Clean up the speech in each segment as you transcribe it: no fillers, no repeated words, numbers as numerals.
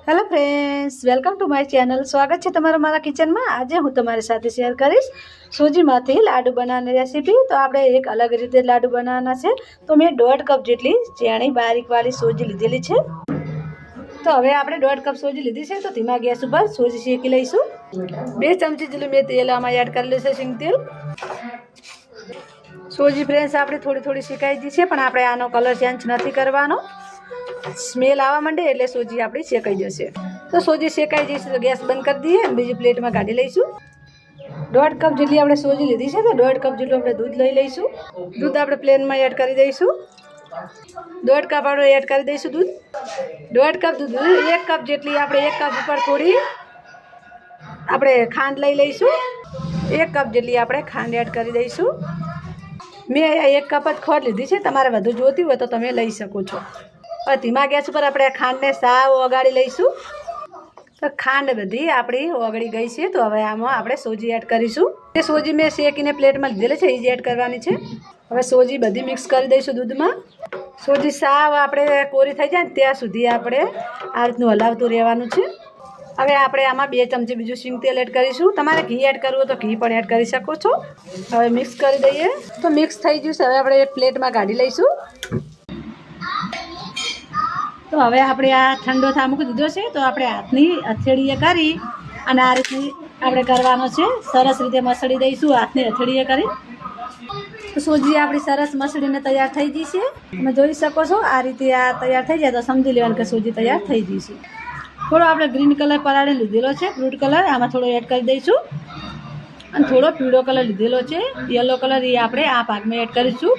Hello friends, welcome to my channel. स्वागत है तमारा मारा किचन में। आज हूँ तमारी साथे शेयर करीश सूजीमांथी लाडू बनाने रेसिपी। तो आपणे एक अलग रीते लाडू बनाना है। तो मैं 1.5 कप जेटली चीणी बारीक वाली सूजी लीधेली है। तो हवे आपणे 1.5 कप सूजी लीधी है। तो धीमा गैस पर सूजी शेकी लईशुं। 2 चमची जेटલું मैं तेल आमां एड करी लईशुं, सिंग तेल। सूजी फ्रेंड्स आपणे थोड़ी थोड़ी शेकाई दी है, पण आपणे आनो कलर चेन्ज नहीं करवानो। स्मेल आवा मांडे एटले सूजी आपणी शेकाई जशे। तो सूजी शेकाई जशे तो गैस बंद कर दीए। बीजी प्लेट में काढी लईशुं। 1.5 कप जेटली आपणे सूजी लीधी है। तो 1.5 कप जेटલું आपणे दूध लई लईशुं। दूध आपणे प्लेन में एड करी दईशुं। 1.5 कप आपणे एड करी दईशुं दूध। 1.5 कप दूध 1 कप जेटली आपणे 1 कप पर थोड़ी आपणे खांड लई लईशुं। 1 कप जेटली आपणे खांड एड करी दईशुं। मैं 1 कप ज खांड लीधी है। तमारे वधु जोती होय तो तमे लई शको छो। और धीमा गैस पर આપણે ખાંડને સાવ ઓગાળી લઈશું। તો ખાંડ બધી આપણી ઓગળી ગઈ છે। તો હવે આમાં આપણે સોજી એડ કરીશું। એ સોજી મેં શેકીને પ્લેટમાં લીધેલી છે, એ જ એડ કરવાની છે। હવે સોજી બધી મિક્સ કરી દઈશું દૂધમાં। સોજી સાવ આપણે કોરી થઈ જાય ને ત્યાં સુધી આપણે આ રીતનું હલાવતું રહેવાનું છે। હવે આપણે આમાં 2 ચમચી બીજું સિંગ તેલ એડ કરીશું। તમારે ઘી એડ કરવું હોય તો ઘી પણ એડ કરી શકો છો। હવે મિક્સ કરી દઈએ। તો મિક્સ થઈ ગયું છે। હવે આપણે એક પ્લેટમાં કાઢી લઈશું। तो हवे आपणे आ ठंडो था मूकी दीधो छे। तो आपणे हाथनी हथेळीए करी अने आ रीते आपणे करवानो छे। सरस रीते मसळी दईशुं हाथनी हथेळीए करी। तो सूजी आपणी सरस मसळीने तैयार थई गई छे। તમે જોઈ શકો છો આ રીતે આ તૈયાર થઈ જાય તો સમજી લેવાનું કે सूजी તૈયાર થઈ ગઈ છે। થોડો આપણે ગ્રીન કલર પલાળી લીધેલો છે, ફ્રૂટ કલર, આમાં થોડો એડ કરી દઈશું। અને થોડો પીળો કલર લીધેલો છે, યલો કલર, એ આપણે આ ભાગમાં એડ કરીશું।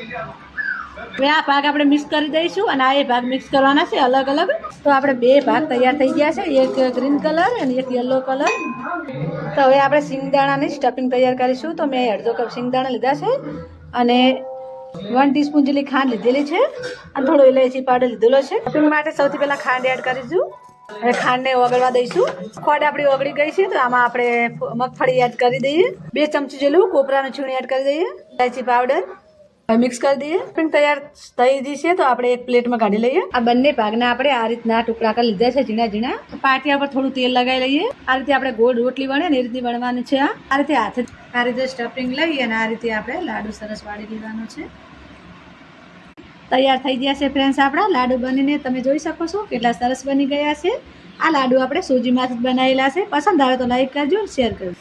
હવે આ ભાગ આપણે મિક્સ કરી દઈશું અને આ એ ભાગ મિક્સ કરવાના છે અલગ અલગ। તો આપણે 2 ભાગ તૈયાર થઈ ગયા છે, એક ગ્રીન કલર અને એક યલો કલર। તો હવે આપણે સિંગદાણાની સ્ટફિંગ તૈયાર કરીશું। તો મેં 1/2 કપ સિંગદાણા લીધા છે અને 1 ટીસ્પૂન જેટલી ખાંડ લીધેલી છે અને થોડો ઇલાયચી પાવડર લીધેલો છે। સ્ટફિંગ માટે સૌથી પહેલાં ખાંડ એડ કરીશું। હવે ખાંડને ઓગળવા દઈશું। ખાંડ આપણી ઓગળી ગઈ છે। તો આમાં આપણે મગફળી એડ કરી દઈએ। 2 ચમચી જેટલું કોપરાનું છીણ એડ કરી દઈએ। ઇલાયચી પાવડર मिक्स कर दिए। फिर तैयार थई गई है। तो આપણે એક પ્લેટમાં કાઢી લઈએ। આ બંને ભાગના આપણે આ રીતના ટુકડા કરી લીધા છે, ઝીણા ઝીણા। પાટિયા પર થોડું તેલ લગાવી લઈએ। આ રીતે આપણે ગોળ રોટલી વણે ને એ રીતે વણવાની છે। આ રીતે હાથે આ રીતે સ્ટફિંગ લઈ અને આ રીતે આપણે લાડુ સરસ વાળી લેવાનો છે। તૈયાર થઈ ગયા છે ફ્રેન્ડ્સ આપણા લાડુ બનીને। તમે જોઈ શકો છો કેટલા સરસ બની ગયા છે। આ લાડુ આપણે સૂજીમાંથી જ બનાવેલા છે। પસંદ આવે તો લાઈક કરજો, શેર કરજો।